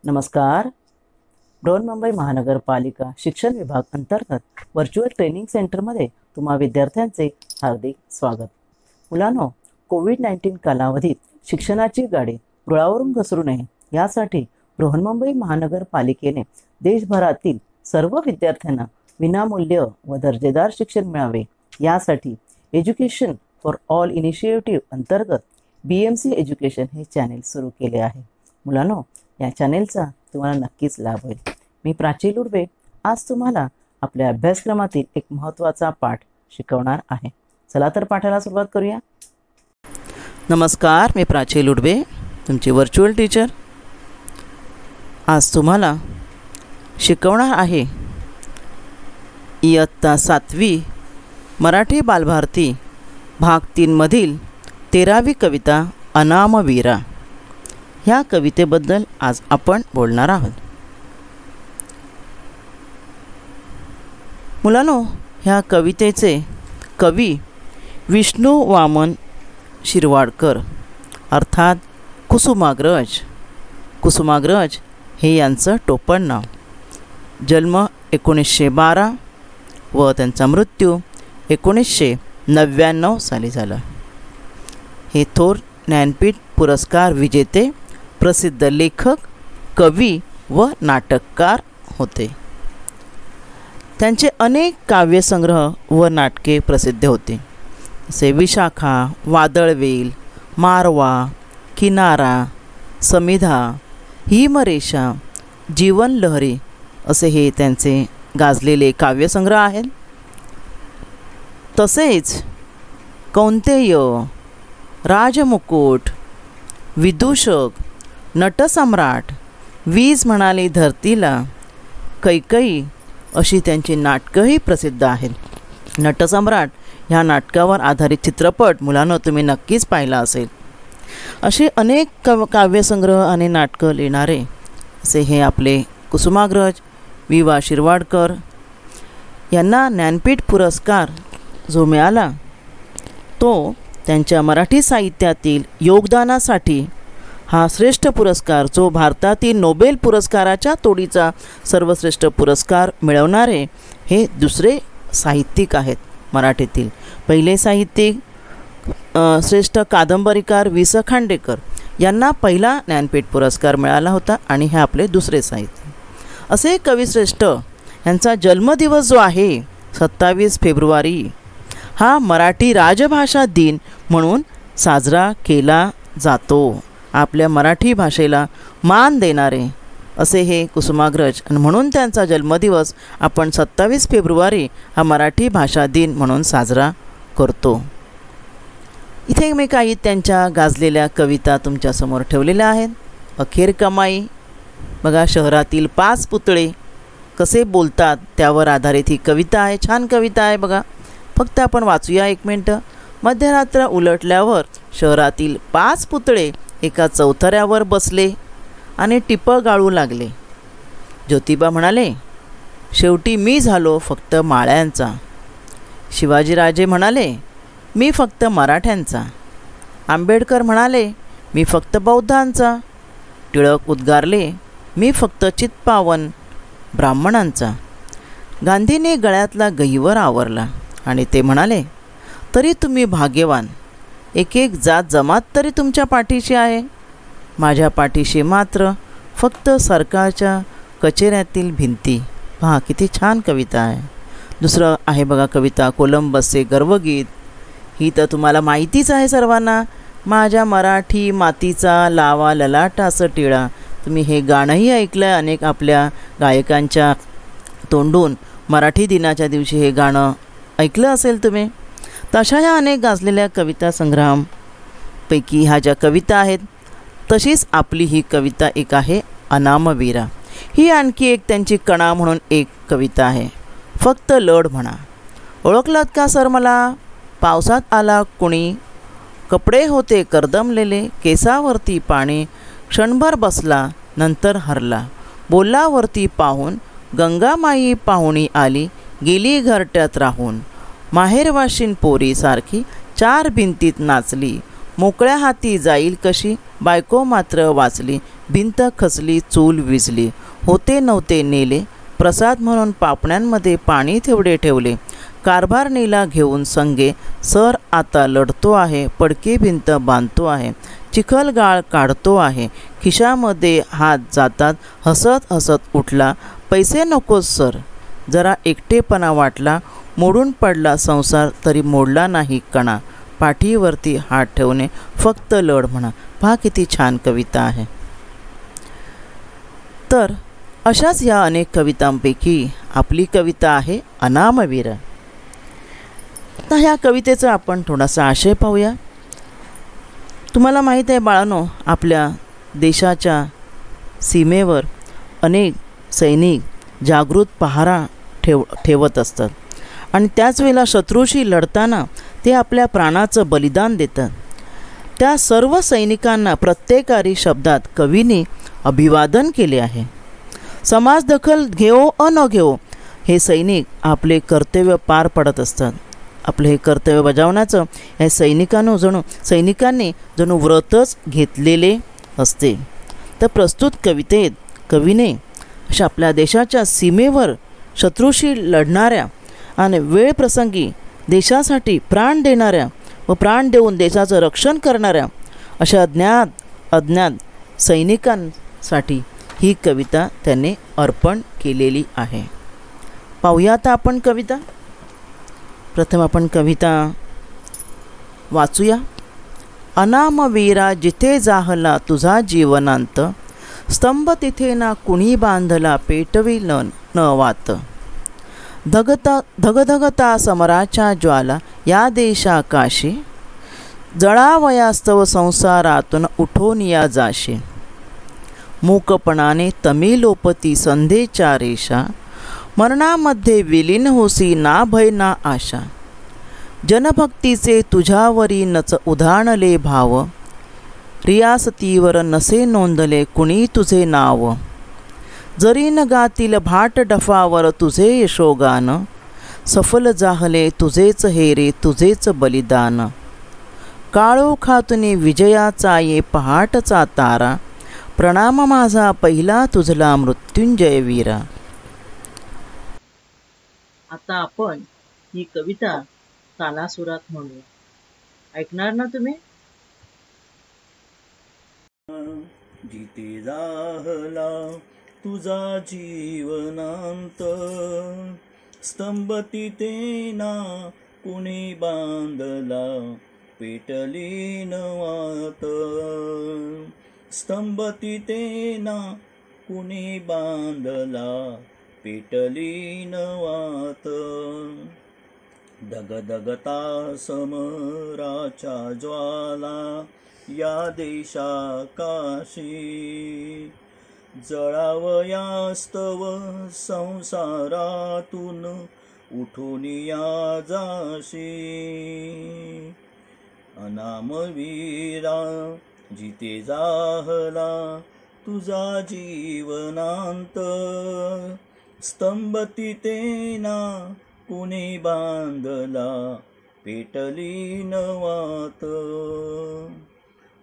नमस्कार. बृहन्मुंबई महानगरपालिका शिक्षण विभाग अंतर्गत व्हर्च्युअल ट्रेनिंग सेंटरमध्ये तुम्हा विद्यार्थ्यांचे हार्दिक स्वागत. मुलांनो, कोविड-19 कालावधीत शिक्षणाची गाडी रुळावरून घसरू नये यासाठी बृहन्मुंबई महानगरपालिकेने देशभरातील सर्व विद्यार्थ्यांना विनामूल्य व दर्जेदार शिक्षण मिळावे यासाठी एज्युकेशन फॉर ऑल इनिशिएटिव्ह अंतर्गत BMC एज्युकेशन हे चॅनेल सुरू केले आहे. मुलांनो, या चॅनेलचा तुम्हाला नक्कीच लाभ होईल. मी प्राची लुडवे आज तुम्हाला आपल्या अभ्यासक्रमातील एक महत्त्वाचा पाठ शिकवणार आहे. चला तर पाठाला सुरुवात करूया. नमस्कार, मी प्राची लुडवे, तुमची व्हर्च्युअल टीचर. आज तुम्हाला शिकवणार आहे इयत्ता 7वी मराठी बालभारती भाग 3 मधील 13वी कविता अनामवीरा. ह्या कवितेबद्दल आज आपण बोलणार आहोत. मुलांनो, ह्या कवितेचे कवी विष्णू वामन शिरवाडकर अर्थात कुसुमाग्रज. कुसुमाग्रज हे यांचं टोपण नाव. जन्म 1912 व त्यांचा मृत्यू 1999 साली झाला. हे थोर ज्ञानपीठ पुरस्कार विजेते प्रसिद्ध लेखक, कवी व नाटककार होते. त्यांचे अनेक काव्यसंग्रह व नाटके प्रसिद्ध होते. जसे विशाखा, वादळवेल, मारवा, किनारा, समिधा, हिमरेषा, जीवनलहरी असे हे त्यांचे गाजलेले काव्यसंग्रह आहेत. तसेच कौंतेय, राजमुकुट, विदूषक, नटसम्राट, वीज म्हणाली धरतीला, कैकई अशी त्यांची नाटकंही प्रसिद्ध आहेत. नटसम्राट ह्या नाटकावर आधारित चित्रपट मुलांनो तुम्ही नक्कीच पाहिला असेल. असे अनेक काव्यसंग्रह आणि नाटकं लिहिणारे असे हे आपले कुसुमाग्रज वि. शिरवाडकर यांना ज्ञानपीठ पुरस्कार जो मिळाला तो त्यांच्या मराठी साहित्यातील योगदानासाठी हा श्रेष्ठ पुरस्कार, जो भारतातील नोबेल पुरस्काराच्या तोडीचा सर्वश्रेष्ठ पुरस्कार मिळवणारे हे दुसरे साहित्यिक आहेत मराठीतील. पहिले साहित्यिक श्रेष्ठ कादंबरीकार वि. खांडेकर यांना पहिला ज्ञानपीठ पुरस्कार मिळाला होता आणि हे आपले दुसरे साहित्य. असे कविश्रेष्ठ यांचा जन्मदिवस जो आहे 27 फेब्रुवारी हा मराठी राजभाषा दिन म्हणून साजरा केला जातो. आपल्या मराठी भाषेला मान देणारे असे हे कुसुमाग्रज आणि म्हणून त्यांचा जन्मदिवस आपण 27 फेब्रुवारी हा मराठी भाषा दिन म्हणून साजरा करतो. इथे मी काही त्यांच्या गाजलेल्या कविता तुमच्यासमोर ठेवलेल्या आहेत. अखेर कमाई बघा, शहरातील 5 पुतळे कसे बोलतात त्यावर आधारित ही कविता आहे. छान कविता आहे बघा. फक्त आपण वाचूया 1 मिनटं. मध्यरात्र उलटल्यावर शहरातील 5 पुतळे एका चौथऱ्यावर बसले आणि टिपं गाळू लागले. ज्योतिबा म्हणाले, शेवटी मी झालो फक्त माळ्यांचा. शिवाजीराजे म्हणाले, मी फक्त मराठ्यांचा. आंबेडकर म्हणाले, मी फक्त बौद्धांचा. टिळक उद्गारले, मी फक्त चित्पावन ब्राह्मणांचा. गांधीने गळ्यातला गहिवर आवरला आणि ते म्हणाले, तरी तुम्ही भाग्यवान. एक एक जात जमात तरी तुमच्या पाठीशी आहे. माझ्या पाठीशी मात्र फक्त सरकारच्या कचेऱ्यातील भिंती. पहा किती छान कविता आहे. दुसरं आहे बघा कविता कोलंबसचे गर्वगीत. ही तर तुम्हाला माहितीच आहे सर्वांना. माझ्या मराठी मातीचा लावा ललाटास टिळा. तुम्ही हे गाणंही ऐकलं आहे अनेक आपल्या गायकांच्या तोंडून. मराठी दिनाच्या दिवशी हे गाणं ऐकलं असेल तुम्ही. तशा ह्या अनेक गाजलेल्या कविता संग्रहांपैकी ह्या ज्या कविता आहेत तशीच आपली ही कविता एक आहे अनामवीरा. ही आणखी एक त्यांची कणा म्हणून एक कविता आहे. फक्त लढ म्हणा. ओळखलात का सर मला? पावसात आला कुणी, कपडे होते करदमलेले, केसावरती पाणी, क्षणभर बसला नंतर हरला. बोलावरती पाहून गंगामाई पाहुणी आली, गेली घरट्यात राहून. माहेरवाशीन पोरी सारखी 4 भिंतीत नाचली, मोकळ्या हाती जाईल कशी, बायको मात्र वाचली, भिंत खचली, चूल विझली, होते नव्हते नेले, प्रसाद म्हणून पापण्यांमध्ये पाणी तेवढे ठेवले, कारभार नेला घेऊन संगे, सर आता लढतो आहे, पडकी भिंत बांधतो आहे, चिखलगाळ काढतो आहे, खिशामध्ये हात जातात, हसत हसत उठला, पैसे नकोच सर. जरा एकटेपणा वाटला, मोडून पडला संसार तरी मोडला नाही कणा, पाठीवरती हात ठेवणे फक्त लढ म्हणा. पहा किती छान कविता आहे. तर अशाच या अनेक कवितांपैकी आपली कविता आहे अनामवीर. आता ह्या कवितेचा आपण थोडासा आशय पाहूया. तुम्हाला माहीत आहे बाळांनो, आपल्या देशाच्या सीमेवर अनेक सैनिक जागृत पहारा ठेवत असतात आणि त्याच वेळेला शत्रूशी लढताना ते आपल्या प्राणाचं बलिदान देतात. त्या सर्व सैनिकांना प्रत्येकारी शब्दात कवीने अभिवादन केले आहे. समाज दखल घेओ न घेओ हे सैनिक आपले कर्तव्य पार पडत असतात. आपले हे कर्तव्य बजावण्याचं या सैनिकांनी जणू व्रतच घेतलेले असते. तर प्रस्तुत कवितेत कवीने अशा आपल्या देशाच्या सीमेवर शत्रूशी लढणाऱ्या आणि वेळ प्रसंगी देशासाठी प्राण देणाऱ्या व प्राण देऊन देशाचं रक्षण करणाऱ्या अशा अज्ञात सैनिकांसाठी ही कविता त्यांनी अर्पण केलेली आहे. पाहूया आता आपण कविता. प्रथम आपण कविता वाचूया. अनामवीरा जिथे जाहला तुझा जीवनांत, स्तंभ तिथे ना कुणी बांधला पेटविल न वात. धगधगता समराच्या ज्वाला या देशाकाशी, जळावयास्तव संसारातून उठून या जाशी. मूकपणाने तमिलोपती संधेच्या रेषा, मरणामध्ये विलीन होसी ना भय ना आशा. जनभक्तीचे तुझ्यावरी नच उधाणले भाव, रियासतीवर नसे नोंदले कुणी तुझे नाव. जरी न गातील भाट डफावर तुझे यशोगान, सफल जाहले तुझेच हेरे तुझेच बलिदान. काळोखातून विजयाचा ये पहाटचा तारा, प्रणाम माझा पहिला तुझला मृत्युंजय वीरा. आता आपण ही कविता तालासुरात म्हणूया. ऐकणार ना तुम्ही? जिथे जाहला तुझा जीवनांत, स्तंभ तिथे ना कुणी बांधला पेटली न वात. स्तंभ तिथे ना कुणी बांधला पेटली न वात. धगधगता समराच्या ज्वाला या देशाकाशी, जळावयास्तव संसारातून उठून या जाशी. अनामवीरा जिथे जाहला तुझा जीवनांत, स्तंभ तिथे ना कुणी बांधला पेटली न वात.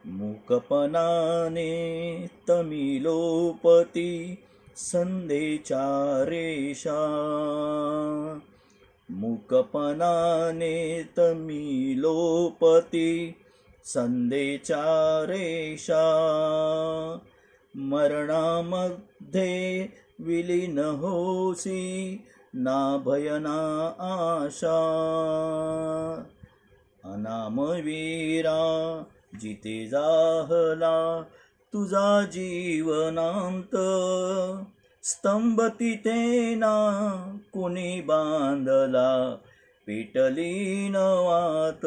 मूकपणाने तमिलोपती संधेच्या रेषा, मूकपणाने तमिलोपती संधेच्या रेषा. मरणामध्ये विलीन होसी ना भय ना आशा. अनामवीरा जिथे जाहला तुझा जीवनांत, स्तंभ तिथे ना कुणी बांधला पेटली न वात.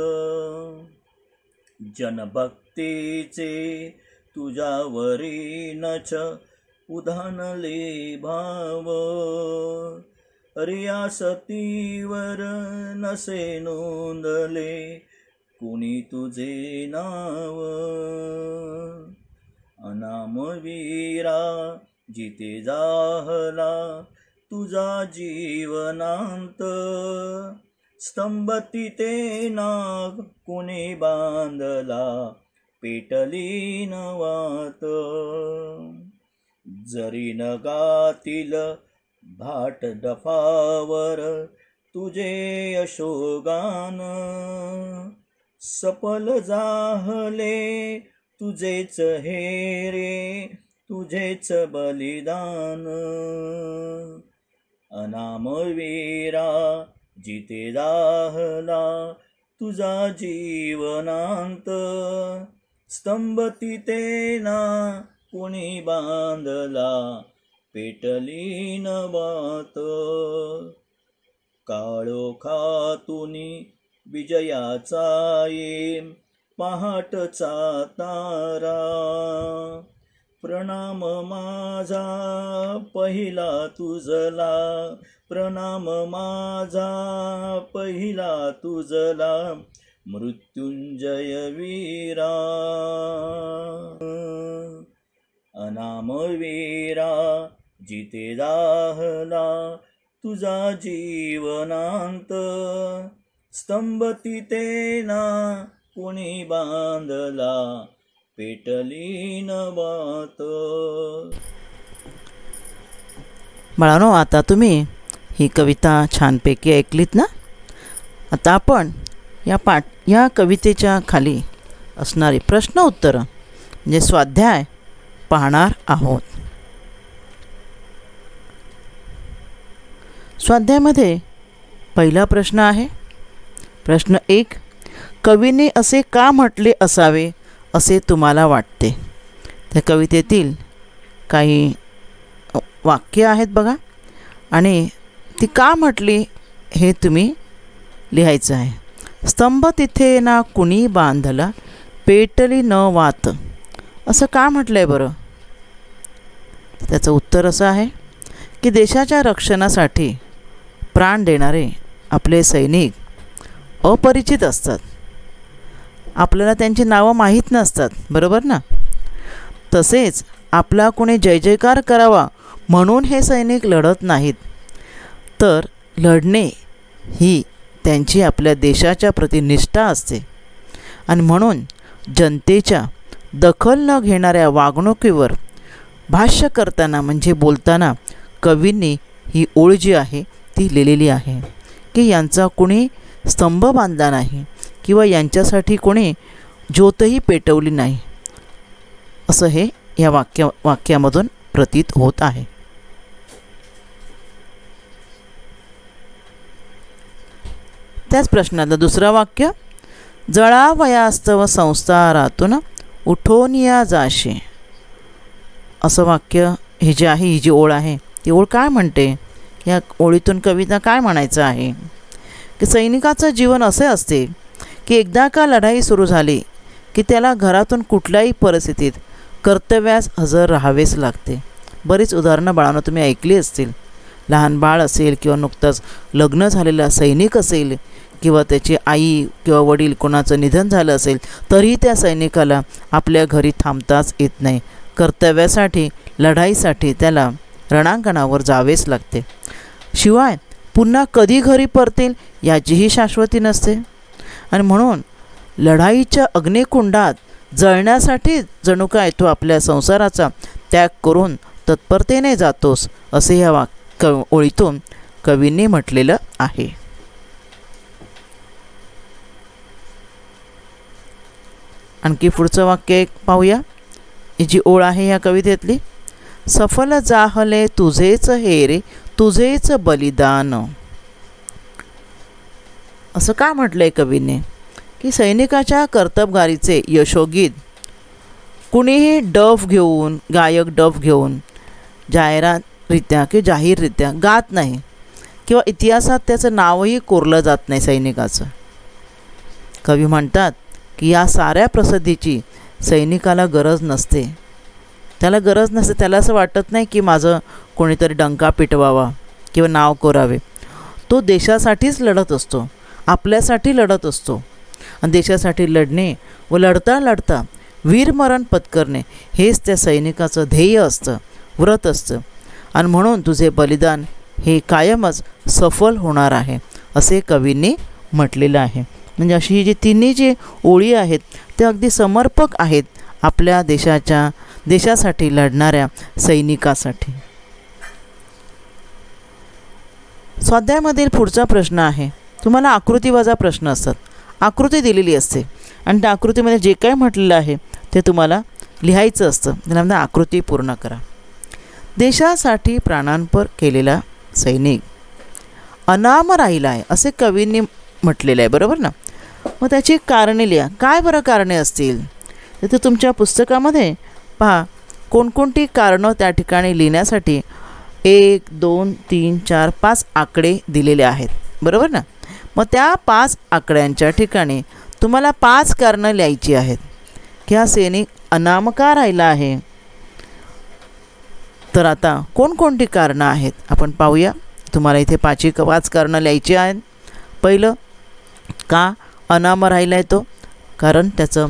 जनभक्तीचे तुझ्यावरी नच उधाणले भाव, रियासतीवर नसे नोंदले कुणी तुझे नाव. अनामवीरा जिथे जाहला तुझा जीवनांत, स्तंभ तिथे ना कुणी बांधला पेटली न वात. जरी नगातील भाट डफावर तुझे यशोगान, सफल जाहले तुझेच हे रे, तुझेच बलिदान. अनामवीरा जिते दाहला तुझा जीवनांत, स्तंभ तिथेना कुणी बांधला पेटली न बात. काळोखातुनी विजयाचा येम पहाटचा तारा, प्रणाम माझा पहिला तुझला, प्रणाम माझा पहिला तुझला, मृत्युंजय वीरा. अनामवीरा जिते दाहला तुझा जीवनांत, स्तंभ तिथेना कुणी बांधला पेटली न बात. बाळांनो, आता तुम्ही ही कविता छानपैकी ऐकलीत ना. आता आपण या कवितेच्या खाली असणारी प्रश्न उत्तरं म्हणजे स्वाध्याय पाहणार आहोत. स्वाध्यायामध्ये पहिला प्रश्न आहे. प्रश्न 1, कवीने असे का म्हटले असावे असे तुम्हाला वाटते? त्या कवितेतील काही वाक्य आहेत बघा, आणि ती का म्हटली हे तुम्ही लिहायचं आहे. स्तंभ तिथे ना कुणी बांधला पेटली न वात, असं का म्हटलं आहे बरं? त्याचं उत्तर असं आहे की देशाच्या रक्षणासाठी प्राण देणारे आपले सैनिक अपरिचित असतात. आपल्याला त्यांची नावं माहीत नसतात, बरोबर ना. तसेच आपला कोणी जय जयकार करावा म्हणून हे सैनिक लढत नाहीत, तर लढणे ही त्यांची आपल्या देशाच्या प्रति निष्ठा असते. आणि म्हणून जनतेच्या दखल न घेणाऱ्या वागणुकीवर भाष्य करताना म्हणजे बोलताना कवींनी ही ओळ जी आहे ती लिहिलेली आहे की यांचा कोणी स्तंभ बांधला नाही किंवा यांच्यासाठी कोणी ज्योतही पेटवली नाही, असं हे या वाक्यामधून प्रतीत होत आहे. त्याच प्रश्नातलं दुसरं वाक्य, जळावयास्तव संसारातून उठोनिया जाशे, असं वाक्य हे जे आहे, ही जी ओळ आहे ती ओळ काय म्हणते? या ओळीतून कविता काय म्हणायचं आहे की सैनिकाचं जीवन असे असते की एकदा का लढाई सुरू झाली की त्याला घरातून कुठल्याही परिस्थितीत कर्तव्यास हजर राहावेच लागते. बरीच उदाहरणं बाळांनो तुम्ही ऐकली असतील. लहान बाळ असेल किंवा नुकताच लग्न झालेला सैनिक असेल किंवा त्याची आई किंवा वडील कोणाचं निधन झालं असेल तरीही त्या सैनिकाला आपल्या घरी थांबताच येत नाही. कर्तव्यासाठी लढाईसाठी त्याला रणांगणावर जावेच लागते. शिवाय पुन्हा कधी घरी परतेल याचीही शाश्वती नसते. आणि म्हणून लढाईच्या अग्निकुंडात जळण्यासाठी जणू काय तो आपल्या संसाराचा त्याग करून तत्परतेने जातोस, असे या ओळीतून कवींनी म्हटलेलं आहे. आणखी पुढचं वाक्य एक पाहूया. ही जी ओळ आहे या कवितेतली, सफल जाहले तुझेच हे रे तुझेच बलिदान, असं का म्हटलंय कवीने की सैनिकाच्या कर्तबगारीचे यशोगीत कुणीही डफ घेऊन, गायक डफ घेऊन जाहिरातरित्या किंवा जाहीररित्या गात नाही किंवा इतिहासात त्याचं नावही कोरलं जात नाही सैनिकाचं. कवी म्हणतात की या साऱ्या प्रसिद्धीची सैनिकाला गरज नसते. त्याला गरज नसते. त्याला असं वाटत नाही की माझं कोणीतरी डंका पिटवावा किंवा नाव कोरावे. तो देशासाठीच लढत असतो, आपल्यासाठी लढत असतो. आणि देशासाठी लढणे व लढता लढता वीरमरण पत्करणे हेच त्या सैनिकाचं ध्येय असतं, व्रत असतं. आणि म्हणून तुझे बलिदान हे कायमच सफल होणार आहे, असे कवींनी म्हटलेलं आहे. म्हणजे अशी ही जी तिन्ही जी ओळी आहेत ते अगदी समर्पक आहेत आपल्या देशासाठी लढणाऱ्या सैनिकासाठी. स्वाध्यायामधील पुढचा प्रश्न आहे, तुम्हाला आकृतीवजा प्रश्न असतात. आकृती दिलेली असते आणि त्या आकृतीमध्ये जे काही म्हटलेलं आहे ते तुम्हाला लिहायचं असतं. त्यानंतर आकृती पूर्ण करा. देशासाठी प्राणांपर केलेला सैनिक अनाम राहिला आहे असे कवींनी म्हटलेलं आहे, बरोबर ना. मग त्याची कारणे लिहा. काय बरं कारणे असतील तर तुमच्या पुस्तकामध्ये पहा कोणकोणती कारणं त्या ठिकाणी लिहिण्यासाठी 1 2 3 4 5 आकडे दिलेले आहेत, बरोबर ना. मग त्या 5 आकड्यांच्या ठिकाणी तुम्हाला 5 कारणं लिहायची आहेत की हा सैनिक अनाम का राहिला आहे. तर आता कोणकोणती कारणं आहेत आपण पाहूया. तुम्हाला इथे 5 कारणं लिहायची आहेत. पहिलं, का अनाम राहिला आहे तो, कारण त्याचं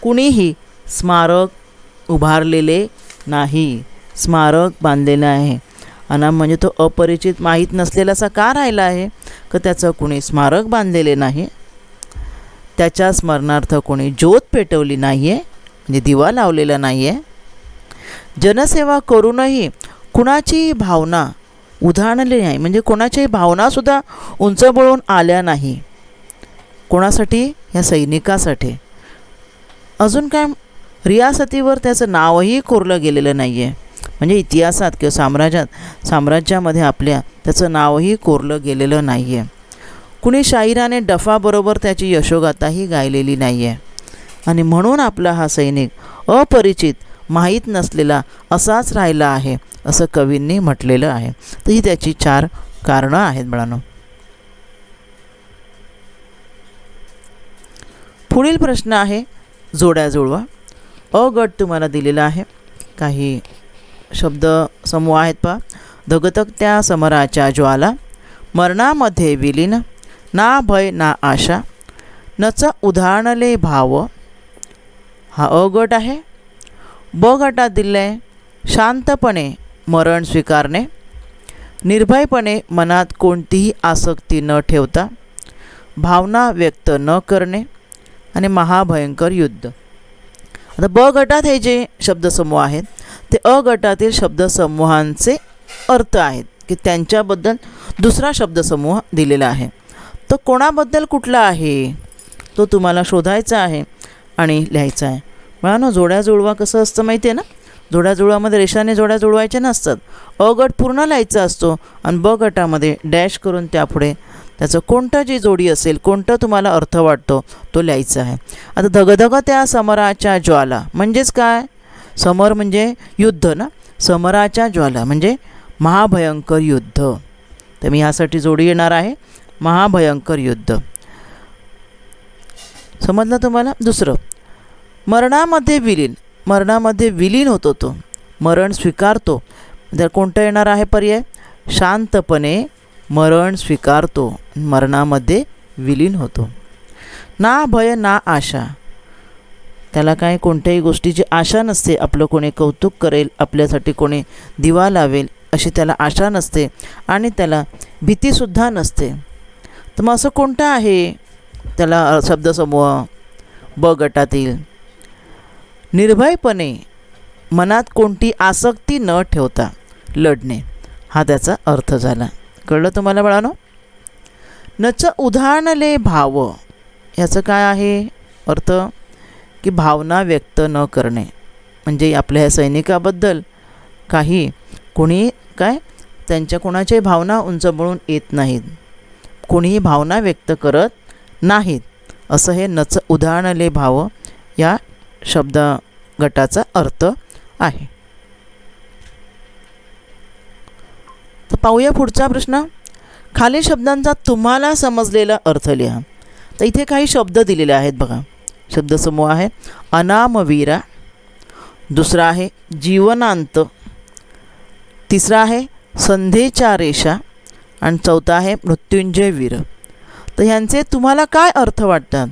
कुणीही स्मारक उभारलेले नाही, स्मारक बांधलेलं आहे. अनाम म्हणजे तो अपरिचित माहीत नसलेला असा का राहिला आहे की त्याचं कुणी स्मारक बांधलेले नाही, त्याच्या स्मरणार्थ कोणी ज्योत पेटवली नाही आहे, म्हणजे दिवा लावलेला नाही आहे. जनसेवा करूनही कुणाची भावना उधाणली नाही, म्हणजे कोणाच्याही भावनासुद्धा उंचबळून आल्या नाही. कोणासाठी? या सैनिकासाठी. अजून काय, रियासतीवर त्याचं नावही कोरलं गेलेलं नाही आहे, म्हणजे इतिहासात किंवा साम्राज्यामध्ये आपल्या त्याचं नावही कोरलं गेलेलं नाही आहे. कुणी शाहिराने डफाबरोबर त्याची यशोगाथाही गायलेली नाही आहे. आणि म्हणून आपला हा सैनिक अपरिचित माहीत नसलेला असाच राहिला आहे असं कवींनी म्हटलेलं आहे. तर ही त्याची 4 कारणं आहेत बाळांनो. पुढील प्रश्न आहे जोड्या जुळवा. अ गट तुम्हाला दिलेला आहे. काही शब्द समूह आहेत पहा. धगधगत्या समराच्या ज्वाला, मरणामध्ये विलीन, ना भय ना आशा, नच उधाणले भाव, हा अ गट आहे. ब गटात दिले आहे शांतपणे मरण स्वीकारणे, निर्भयपणे मनात कोणतीही आसक्ती न ठेवता, भावना व्यक्त न करणे आणि महाभयंकर युद्ध. आता ब गटात हे जे शब्दसमूह आहेत ते अ गटातील शब्दसमूहांचे अर्थ आहेत की त्यांच्याबद्दल दुसरा शब्दसमूह दिलेला आहे. तो कोणाबद्दल कुठला आहे तो तुम्हाला शोधायचा आहे आणि लिहायचा आहे. मुळानं जोड्या जुळवा कसं असतं माहिती आहे ना. जोड्या जुळवामध्ये रेषाने जोड्या जुळवायच्या नसतात. अ गट पूर्ण लिहायचा असतो आणि ब गटामध्ये डॅश करून त्यापुढे त्याचं कोणतं जी जोडी असेल, कोणतं तुम्हाला अर्थ वाटतो तो लिहायचा आहे. आता धगधगत्या समराच्या ज्वाला म्हणजेच काय, समर म्हणजे युद्ध ना, समराच्या ज्वाला म्हणजे महाभयंकर युद्ध. तर मी ह्यासाठी जोडी येणार आहे महाभयंकर युद्ध. समजलं तुम्हाला. दुसरं, मरणामध्ये विलीन, मरणामध्ये विलीन होतो तो, मरण स्वीकारतो. तर कोणतं येणार आहे पर्याय, शांतपणे मरण स्वीकारतो, मरणामध्ये विलीन होतो. ना भय ना आशा, त्याला काय कोणत्याही गोष्टीची आशा नसते. आपलं कोणी कौतुक करेल, आपल्यासाठी कोणी दिवा लावेल अशी त्याला आशा नसते आणि त्याला भीतीसुद्धा नसते. तर मग असं कोणतं आहे त्याला शब्दसमूह ब गटातील. निर्भयपणे मनात कोणती आसक्ती न ठेवता लढणे, हा त्याचा अर्थ झाला. कळलं तुम्हाला बाळांनो. नच उधाणले भाव, याचं काय आहे अर्थ की भावना व्यक्त न करणे, म्हणजे आपल्या ह्या सैनिकाबद्दल काही कोणी काय त्यांच्या कोणाच्याही भावना उंचबळून येत नाहीत, कोणीही भावना व्यक्त करत नाहीत, असं हे नच उधाणले भाव या शब्द गटाचा अर्थ आहे. तर पाहूया पुढचा प्रश्न. खालील शब्दांचा तुम्हाला समजलेला अर्थ लिहा. तर इथे काही शब्द दिलेले आहेत बघा. शब्दसमूह आहे अनामवीरा, दुसरा आहे जीवनांत, तिसरा आहे संधेच्या रेषा आणि चौथा आहे मृत्युंजय वीर. तर ह्यांचे तुम्हाला काय अर्थ वाटतात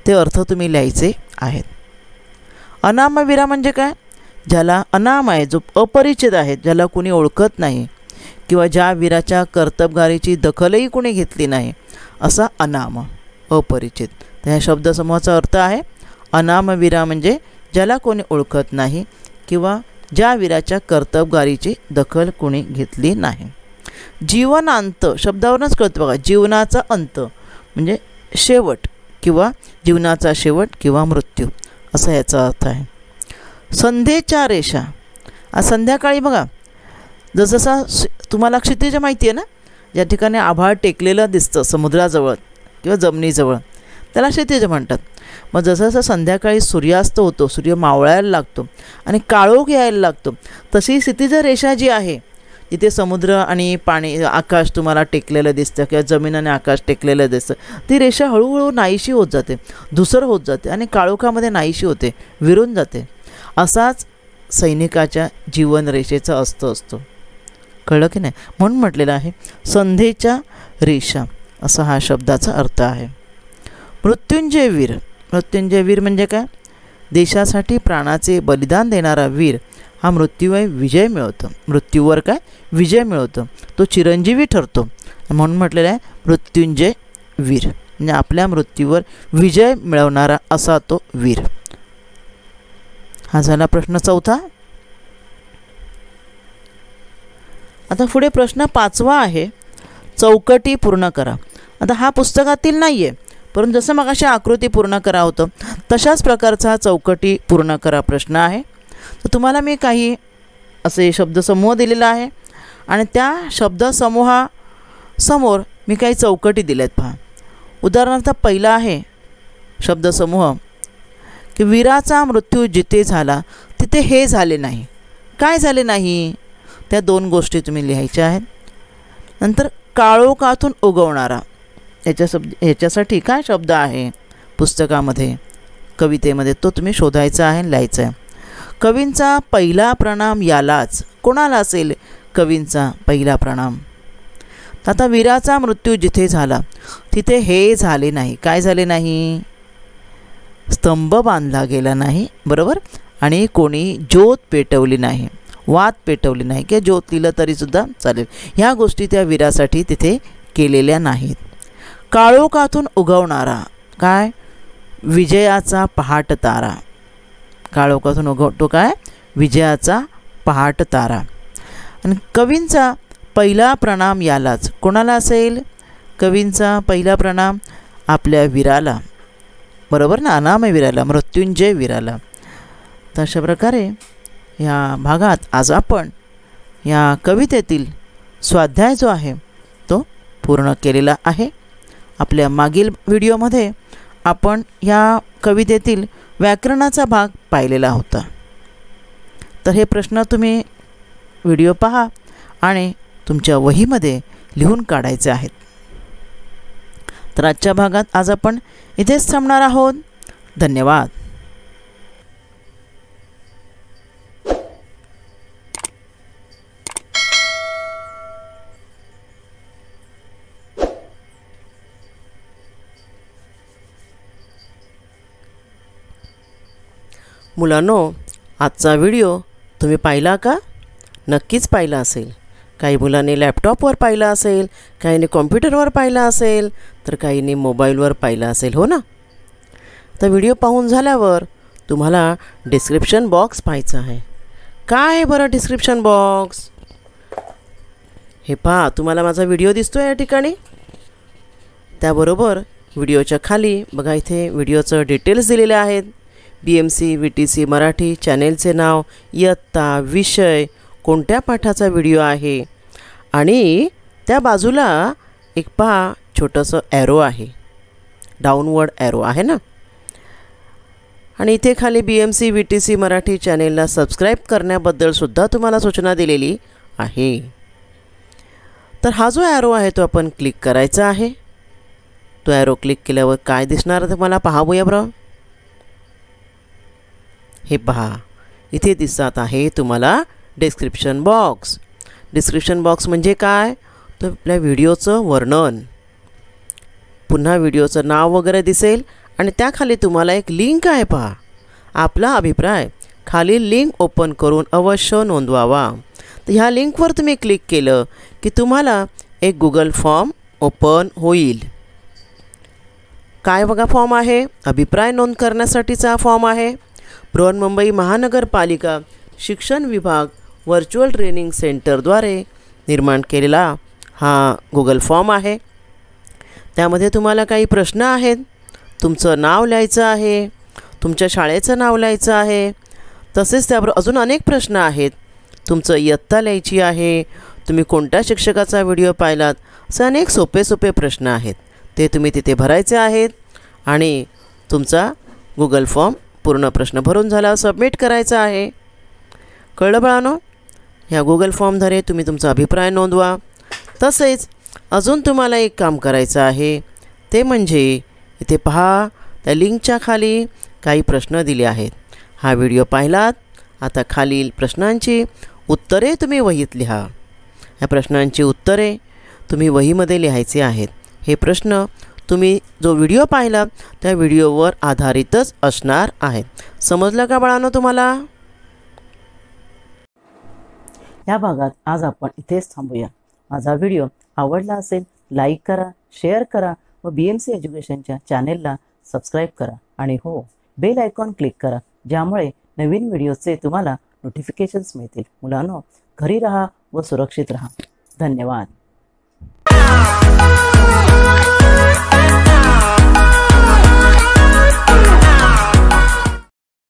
ते अर्थ तुम्ही लिहायचे आहेत. अनामवीरा म्हणजे काय, ज्याला अनाम आहे, जो अपरिचित आहे, ज्याला कुणी ओळखत नाही किंवा ज्या वीराच्या कर्तबगारीची दखलही कुणी घेतली नाही, असा अनाम. अपरिचित. तर ह्या शब्दसमूहाचा अर्थ आहे अनामवीरा म्हणजे ज्याला कोणी ओळखत नाही किंवा ज्या वीराच्या कर्तबगारीची दखल कोणी घेतली नाही. जीवनांत शब्दावरूनच कळतं बघा, जीवनाचा अंत म्हणजे शेवट किंवा जीवनाचा शेवट किंवा मृत्यू असा याचा अर्थ आहे. संध्येच्या रेषा, आज संध्याकाळी बघा जसं तुम्हाला क्षितिज माहिती आहे ना, ज्या ठिकाणी आभाळ टेकलेलं दिसतं समुद्राजवळ किंवा जमिनीजवळ त्याला क्षितिज म्हणतात. मग जसं जसं संध्याकाळी सूर्यास्त होतो, सूर्य मावळायला लागतो आणि काळोख यायला लागतो, तशी क्षितिज रेषा जी आहे जिथे समुद्र आणि पाणी आकाश तुम्हाला टेकलेलं दिसतं किंवा जमीन आणि आकाश टेकलेलं दिसतं, ती रेषा हळूहळू नाहीशी होत जाते, धुसर होत जाते आणि काळोखामध्ये नाहीशी होते, विरून जाते. असाच सैनिकाच्या जीवनरेषेचा असतो. कळलं की नाही? म्हणून म्हटलेलं आहे संध्येच्या रेषा असा हा शब्दाचा अर्थ आहे. मृत्युंजय वीर, मृत्युंजय वीर म्हणजे काय? देशासाठी प्राणाचे बलिदान देणारा वीर हा मृत्यूवर विजय मिळवतो, मृत्यूवर काय विजय मिळवतो, तो चिरंजीवी ठरतो. म्हणून म्हटलेलं आहे मृत्युंजय वीर म्हणजे आपल्या मृत्यूवर विजय मिळवणारा असा तो वीर. हा झाला प्रश्न चौथा. आता पुढे प्रश्न 5वा आहे, चौकटी पूर्ण करा. आता हा पुस्तकातील नाही आहे, परंतु जसं मग अशा आकृती पूर्ण करा होतं तशाच प्रकारचा हा चौकटी पूर्ण करा प्रश्न आहे. तर तुम्हाला मी काही असे शब्दसमूह दिलेला आहे आणि त्या शब्दसमूहासमोर मी काही चौकटी दिल्यात. पहा, उदाहरणार्थ पहिला आहे शब्दसमूह की वीराचा मृत्यू जिथे झाला तिथे हे झाले नाही. काय झाले नाही? त्या 2 गोष्टी तुम्ही लिहायच्या आहेत. नंतर काळोखातून उगवणारा, ह्याच्यासाठी काय शब्द आहे पुस्तकामध्ये कवितेमध्ये तो तुम्ही शोधायचा आहे, लिहायचा आहे. कवींचा पहिला प्रणाम यालाच, कोणाला असेल कवींचा पहिला प्रणाम? आता वीराचा मृत्यू जिथे झाला तिथे हे झाले नाही. काय झाले नाही? स्तंभ बांधला गेला नाही, बरोबर, आणि कोणी ज्योत पेटवली नाही, वात पेटवली नाही किंवा ज्योत लिहिलं तरीसुद्धा चालेल. ह्या गोष्टी त्या वीरासाठी तिथे केलेल्या नाहीत. काळोखातून उगवणारा, काय? विजयाचा पहाट तारा. काळोखातून उगवतो काय? विजयाचा पहाट तारा. आणि कवींचा पहिला प्रणाम यालाच, कोणाला असेल कवींचा पहिला प्रणाम? आपल्या वीराला, बरोबर ना, अनामय वीराला, मृत्युंजय वीराला. तर अशा प्रकारे या भागात आज आपण या कवितेतील स्वाध्याय जो आहे तो पूर्ण केलेला आहे. आपल्या मागील व्हिडिओमध्ये आपण या कवितेतील व्याकरणाचा भाग पाहिलेला होता. तर हे प्रश्न तुम्ही व्हिडिओ पहा आणि तुमच्या वहीमध्ये लिहून काढायचे आहेत. तर आजच्या भागात आज आपण इथेच थांबणार आहोत. धन्यवाद. मुलांनो, आजचा व्हिडिओ तुम्ही पाहिला का? नक्कीच पाहिला असेल. काही मुलांनी लॅपटॉपवर पाहिला असेल, काहींनी कॉम्प्युटरवर पाहिला असेल, तर काहींनी मोबाईलवर पाहिला असेल, हो ना? तर व्हिडिओ पाहून झाल्यावर तुम्हाला डिस्क्रिप्शन बॉक्स पाहायचा आहे. काय आहे बरं डिस्क्रिप्शन बॉक्स? हे पहा, तुम्हाला माझा व्हिडिओ दिसतो या ठिकाणी. त्याबरोबर व्हिडिओच्या खाली बघा, इथे व्हिडिओचं डिटेल्स दिलेले आहेत. BMC VTC मराठी चॅनेलचे नाव, इयत्ता, विषय, कोणत्या पाठाचा व्हिडिओ आहे आणि त्या बाजूला एक पहा छोटंसं ॲरो आहे, डाऊनवर्ड ॲरो आहे ना. आणि इथे खाली BMC VTC मराठी चॅनेलला सबस्क्राईब करण्याबद्दल सुद्धा तुम्हाला सूचना दिलेली आहे. तर हा जो ॲरो आहे तो आपण क्लिक करायचा आहे. तो ॲरो क्लिक केल्यावर काय दिसणार ते मला पाहावूया बरं. हे पहा, इथे दिसत आहे तुम्हाला डिस्क्रिप्शन बॉक्स. डिस्क्रिप्शन बॉक्स म्हणजे काय? तर आपल्या व्हिडिओचं वर्णन, पुन्हा व्हिडिओचं नाव वगैरे दिसेल आणि त्याखाली तुम्हाला एक लिंक आहे. पहा, आपला अभिप्राय खालील लिंक ओपन करून अवश्य नोंदवावा. तर ह्या लिंकवर तुम्ही क्लिक केलं की तुम्हाला एक गुगल फॉर्म ओपन होईल. काय बघा फॉर्म आहे, अभिप्राय नोंद करण्यासाठीचा फॉर्म आहे. बृहन्मुंबई महानगरपालिका शिक्षण विभाग व्हर्च्युअल ट्रेनिंग सेंटरद्वारे निर्माण केलेला हा गुगल फॉर्म आहे. त्यामध्ये तुम्हाला काही प्रश्न आहेत. तुमचं नाव लिहायचं आहे, तुमच्या शाळेचं नाव लिहायचं आहे. तसेच त्याबरोबर अजून अनेक प्रश्न आहेत. तुमचं इयत्ता लिहायची आहे, तुम्ही कोणत्या शिक्षकाचा व्हिडिओ पाहिलात, असे अनेक सोपे सोपे प्रश्न आहेत. ते तुम्ही तिथे भरायचे आहेत आणि तुमचा गुगल फॉर्म पूर्ण प्रश्न भरून झाल्यावर सबमिट करायचा आहे. कळलं बाळांनो? ह्या गुगल फॉर्मद्वारे तुम्ही तुमचा अभिप्राय नोंदवा. तसेच अजून तुम्हाला एक काम करायचं आहे, ते म्हणजे इथे पहा, त्या लिंकच्या खाली काही प्रश्न दिले आहेत. हा व्हिडिओ पाहिलात, आता खालील प्रश्नांची उत्तरे तुम्ही वहीत लिहा. या प्रश्नांची उत्तरे तुम्ही वहीमध्ये लिहायचे आहेत. हे प्रश्न तुम्ही जो व्हिडिओ पाहिला त्या व्हिडिओवर आधारितच असणार आहेत. समजलं का बाळांनो तुम्हाला? या भागात आज आपण इथेच थांबूया. माझा व्हिडिओ आवडला असेल लाईक करा, शेअर करा व BMC एज्युकेशनच्या चॅनेलला सबस्क्राईब करा आणि हो, बेल आयकॉन क्लिक करा, ज्यामुळे नवीन व्हिडिओचे तुम्हाला नोटिफिकेशन्स मिळतील. मुलांनो, घरी राहा व सुरक्षित राहा. धन्यवाद.